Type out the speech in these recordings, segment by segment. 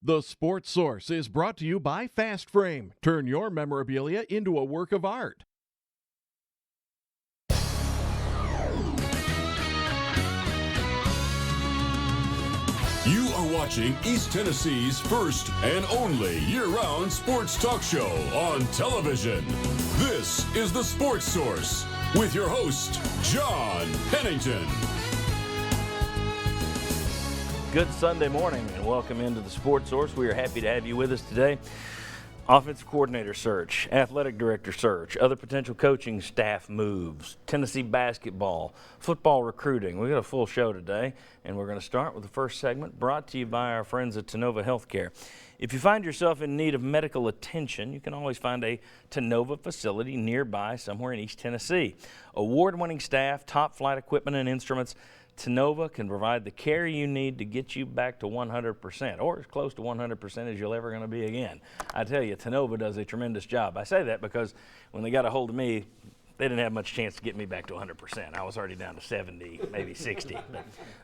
The Sports Source is brought to you by Fast Frame. Turn your memorabilia into a work of art. You are watching East Tennessee's first and only year-round sports talk show on television. This is The Sports Source with your host, John Pennington. Good Sunday morning and welcome into The Sports Source. We are happy to have you with us today. Offensive coordinator search, athletic director search, other potential coaching staff moves, Tennessee basketball, football recruiting. We've got a full show today, and we're going to start with the first segment brought to you by our friends at Tennova Healthcare. If you find yourself in need of medical attention, you can always find a Tennova facility nearby somewhere in East Tennessee. Award-winning staff, top-flight equipment and instruments, Tennova can provide the care you need to get you back to 100%, or as close to 100% as you're ever going to be again. I tell you, Tennova does a tremendous job. I say that because when they got a hold of me, they didn't have much chance to get me back to 100%. I was already down to 70, maybe 60.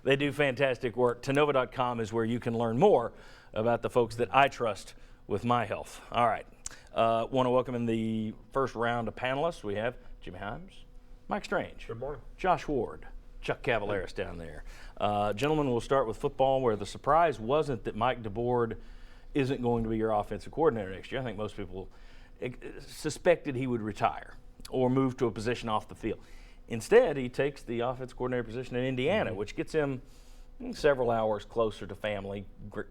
They do fantastic work. Tennova.com is where you can learn more about the folks that I trust with my health. All right. Want to welcome in the first round of panelists. We have Jimmy Himes, Mike Strange. Good morning. Josh Ward. Chuck Cavaleris down there. Gentlemen, we'll start with football, where the surprise wasn't that Mike DeBoard isn't going to be your offensive coordinator next year. I think most people suspected he would retire or move to a position off the field. Instead, he takes the offensive coordinator position in Indiana, which gets him several hours closer to family,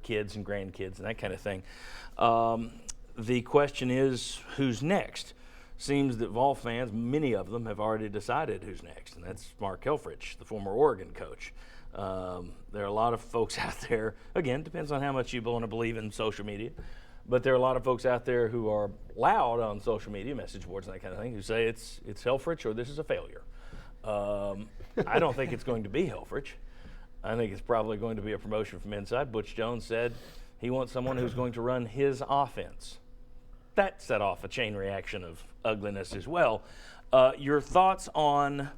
kids and grandkids and that kind of thing. The question is, who's next? Seems that Vol fans, many of them, have already decided who's next, and that's Mark Helfrich, the former Oregon coach. There are a lot of folks out there, again, depends on how much you want to believe in social media, but there are a lot of folks out there who are loud on social media, message boards and that kind of thing, who say it's Helfrich or this is a failure. I don't think it's going to be Helfrich. I think it's probably going to be a promotion from inside. Butch Jones said he wants someone who's going to run his offense. That set off a chain reaction of ugliness as well. Your thoughts on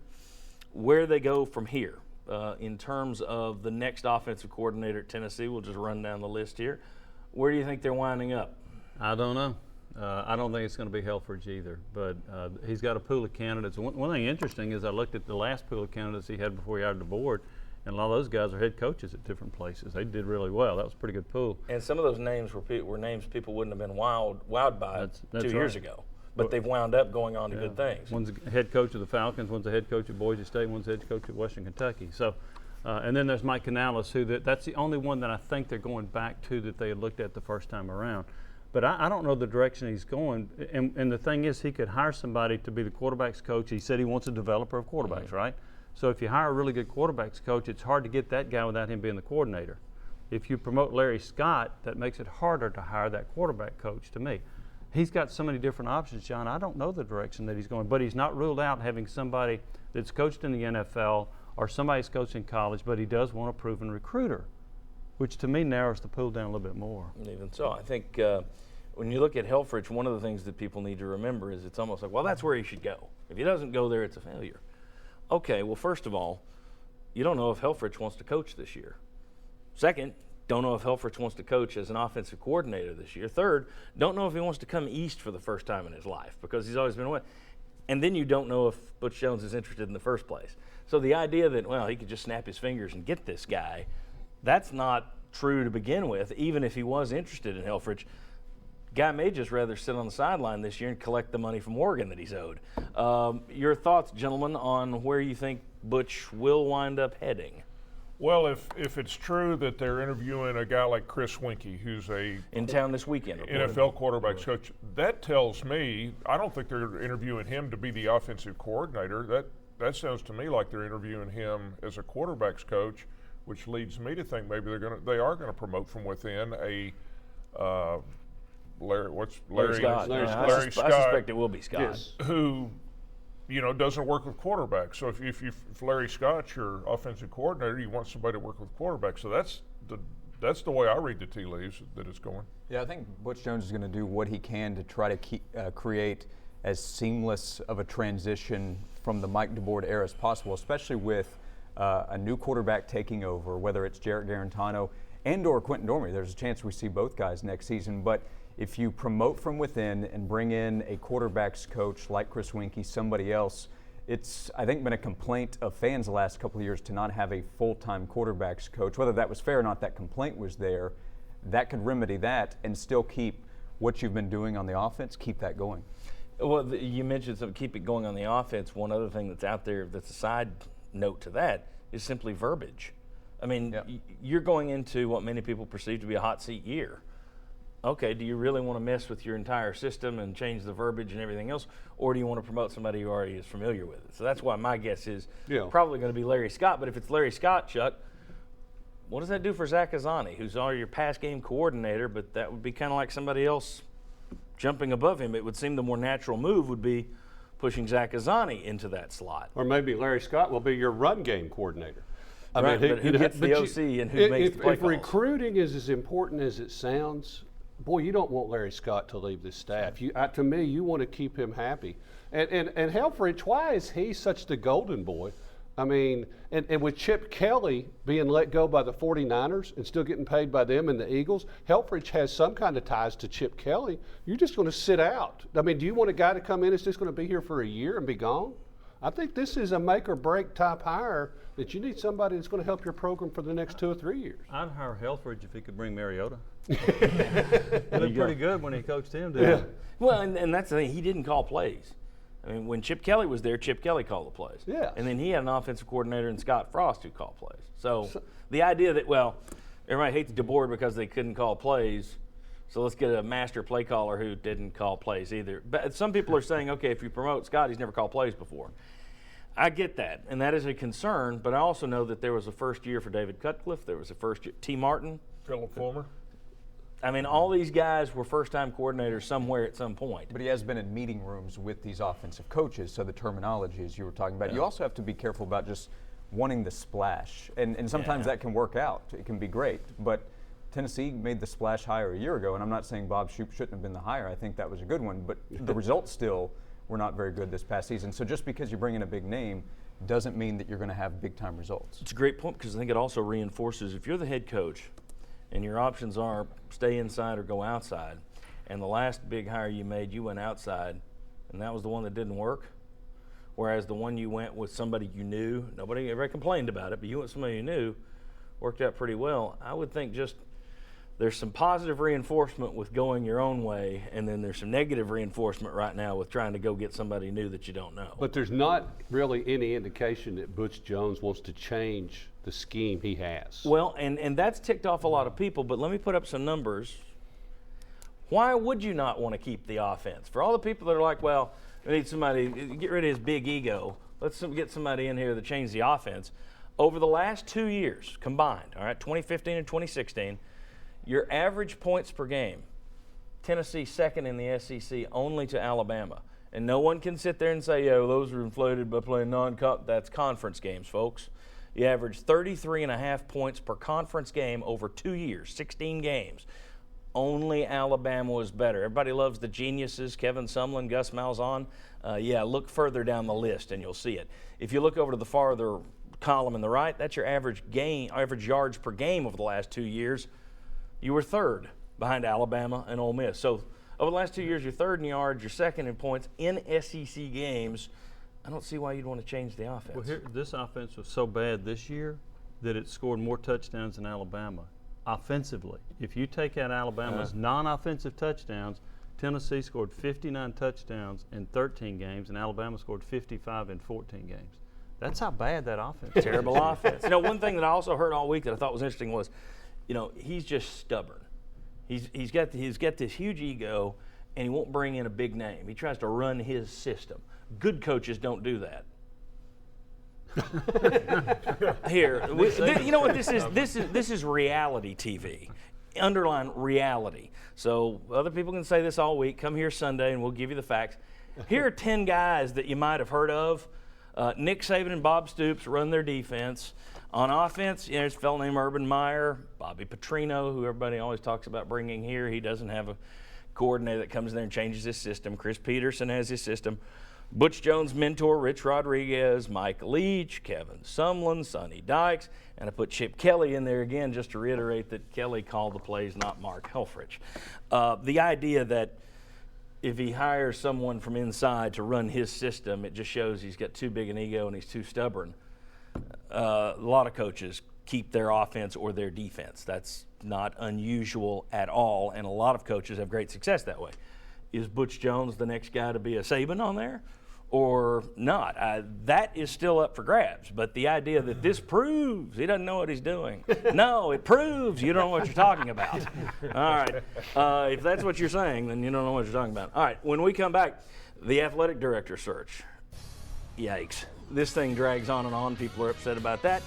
where they go from here in terms of the next offensive coordinator at Tennessee? We'll just run down the list here. Where do you think they're winding up? I don't know. I don't think it's going to be Helfrich either, but he's got a pool of candidates. One thing interesting is I looked at the last pool of candidates he had before he hired the board, and a lot of those guys are head coaches at different places. They did really well. That was a pretty good pool. And some of those names were names people wouldn't have been wowed by that's 2 years ago. But they've wound up going on to good things. One's a head coach of the Falcons, one's a head coach at Boise State, one's a head coach at Western Kentucky. So, and then there's Mike Canales, that's the only one that I think they're going back to that they had looked at the first time around. But I don't know the direction he's going. And the thing is, he could hire somebody to be the quarterback's coach. He said he wants a developer of quarterbacks, right? So if you hire a really good quarterbacks coach, it's hard to get that guy without him being the coordinator. If you promote Larry Scott, that makes it harder to hire that quarterback coach to me. He's got so many different options, John. I don't know the direction that he's going, but he's not ruled out having somebody that's coached in the NFL or somebody's coached in college, but he does want a proven recruiter, which to me narrows the pool down a little bit more. Even so, I think when you look at Helfrich, one of the things that people need to remember is it's almost like, well, that's where he should go. If he doesn't go there, it's a failure. Okay, well, first of all, you don't know if Helfrich wants to coach this year. Second, don't know if Helfrich wants to coach as an offensive coordinator this year. Third, don't know if he wants to come east for the first time in his life because he's always been away. And then you don't know if Butch Jones is interested in the first place. So the idea that, well, he could just snap his fingers and get this guy, that's not true to begin with, even if he was interested in Helfrich. Guy may just rather sit on the sideline this year and collect the money from Oregon that he's owed. Your thoughts, gentlemen, on where you think Butch will wind up heading? Well, if it's true that they're interviewing a guy like Chris Winkie, who's in town this weekend, NFL quarterbacks coach, that tells me I don't think they're interviewing him to be the offensive coordinator. That sounds to me like they're interviewing him as a quarterbacks coach, which leads me to think maybe they are going to promote from within a Larry Scott. I suspect it will be Scott. Yes. Who, doesn't work with quarterbacks. So if Larry Scott's your offensive coordinator, you want somebody to work with quarterbacks. So that's the way I read the tea leaves that it's going. Yeah, I think Butch Jones is going to do what he can to try to create as seamless of a transition from the Mike DeBoard era as possible, especially with a new quarterback taking over, whether it's Jarrett Garantano and or Quentin Dormey. There's a chance we see both guys next season. But if you promote from within and bring in a quarterback's coach like Chris Weinke, somebody else, it's, I think, been a complaint of fans the last couple of years to not have a full-time quarterback's coach. Whether that was fair or not, that complaint was there. That could remedy that and still keep what you've been doing on the offense, keep that going. Well, you mentioned some keep it going on the offense. One other thing that's out there that's a side note to that is simply verbiage. I mean, you're going into what many people perceive to be a hot seat year. Okay, do you really want to mess with your entire system and change the verbiage and everything else, or do you want to promote somebody who already is familiar with it? So that's why my guess is probably going to be Larry Scott. But if it's Larry Scott, Chuck, what does that do for Zach Azzanni, who's already your pass game coordinator, but that would be kind of like somebody else jumping above him? It would seem the more natural move would be pushing Zach Azzanni into that slot. Or maybe Larry Scott will be your run game coordinator. I mean, but who gets the OC and who makes the play if calls? Recruiting is as important as it sounds, boy, you don't want Larry Scott to leave the staff. To me, you want to keep him happy. And Helfrich, why is he such the golden boy? I mean, and with Chip Kelly being let go by the 49ers and still getting paid by them and the Eagles, Helfrich has some kind of ties to Chip Kelly. You're just going to sit out. I mean, do you want a guy to come in that's just going to be here for a year and be gone? I think this is a make or break type hire that you need somebody that's going to help your program for the next 2 or 3 years. I'd hire Helfrich if he could bring Mariota. He looked pretty good when he coached him, didn't he? Well, and that's the thing. He didn't call plays. I mean, when Chip Kelly was there, Chip Kelly called the plays. Yes. And then he had an offensive coordinator in Scott Frost who called plays. So the idea that, well, everybody hates DeBoer because they couldn't call plays, so let's get a master play caller who didn't call plays either. But some people are saying, okay, if you promote Scott, he's never called plays before. I get that, and that is a concern, but I also know that there was a first year for David Cutcliffe. There was a first year, T. Martin. Philip Fulmer. I mean, all these guys were first-time coordinators somewhere at some point. But he has been in meeting rooms with these offensive coaches, so the terminology, as you were talking about, you also have to be careful about just wanting the splash. And sometimes that can work out. It can be great. But Tennessee made the splash hire a year ago, and I'm not saying Bob Shoop shouldn't have been the hire. I think that was a good one. But the results still were not very good this past season. So just because you bring in a big name doesn't mean that you're going to have big-time results. It's a great point because I think it also reinforces if you're the head coach and your options are stay inside or go outside, and the last big hire you made, you went outside, and that was the one that didn't work, whereas the one you went with somebody you knew, nobody ever complained about it, but you went with somebody you knew, worked out pretty well. I would think just there's some positive reinforcement with going your own way, and then there's some negative reinforcement right now with trying to go get somebody new that you don't know. But there's not really any indication that Butch Jones wants to change the scheme he has. Well, and that's ticked off a lot of people, but let me put up some numbers. Why would you not want to keep the offense? For all the people that are like, well, we need somebody, get rid of his big ego. Let's get somebody in here to change the offense. Over the last 2 years combined, all right, 2015 and 2016, your average points per game, Tennessee second in the SEC only to Alabama. And no one can sit there and say, yo, those are inflated by playing non-conference. That's conference games, folks. You average 33.5 points per conference game over 2 years, 16 games. Only Alabama was better. Everybody loves the geniuses, Kevin Sumlin, Gus Malzahn. Look further down the list and you'll see it. If you look over to the farther column in the right, that's your average yards per game over the last 2 years. You were third behind Alabama and Ole Miss. So over the last 2 years, you're third in yards, you're second in points in SEC games. I don't see why you'd want to change the offense. Well, this offense was so bad this year that it scored more touchdowns than Alabama offensively. If you take out Alabama's non-offensive touchdowns, Tennessee scored 59 touchdowns in 13 games, and Alabama scored 55 in 14 games. That's how bad that offense is. Terrible offense. One thing that I also heard all week that I thought was interesting was, he's just stubborn. He's got this huge ego, and he won't bring in a big name. He tries to run his system. Good coaches don't do that. Here, you know what this is? This is reality TV. Underline reality. So other people can say this all week. Come here Sunday, and we'll give you the facts. Here are 10 guys that you might have heard of. Nick Saban and Bob Stoops run their defense. On offense, there's a fellow named Urban Meyer, Bobby Petrino, who everybody always talks about bringing here. He doesn't have a coordinator that comes in there and changes his system. Chris Peterson has his system. Butch Jones' mentor, Rich Rodriguez, Mike Leach, Kevin Sumlin, Sonny Dykes, and I put Chip Kelly in there again just to reiterate that Kelly called the plays, not Mark Helfrich. The idea that if he hires someone from inside to run his system, it just shows he's got too big an ego and he's too stubborn. A lot of coaches keep their offense or their defense. That's not unusual at all, and a lot of coaches have great success that way. Is Butch Jones the next guy to be a Saban on there or not? That is still up for grabs, but the idea that this proves he doesn't know what he's doing. No, it proves you don't know what you're talking about. All right, if that's what you're saying, then you don't know what you're talking about. All right, when we come back, the athletic director search. Yikes. This thing drags on and on. People are upset about that.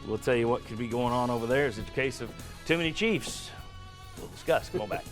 We'll tell you what could be going on over there. Is it a case of too many Chiefs? We'll discuss. Come on back.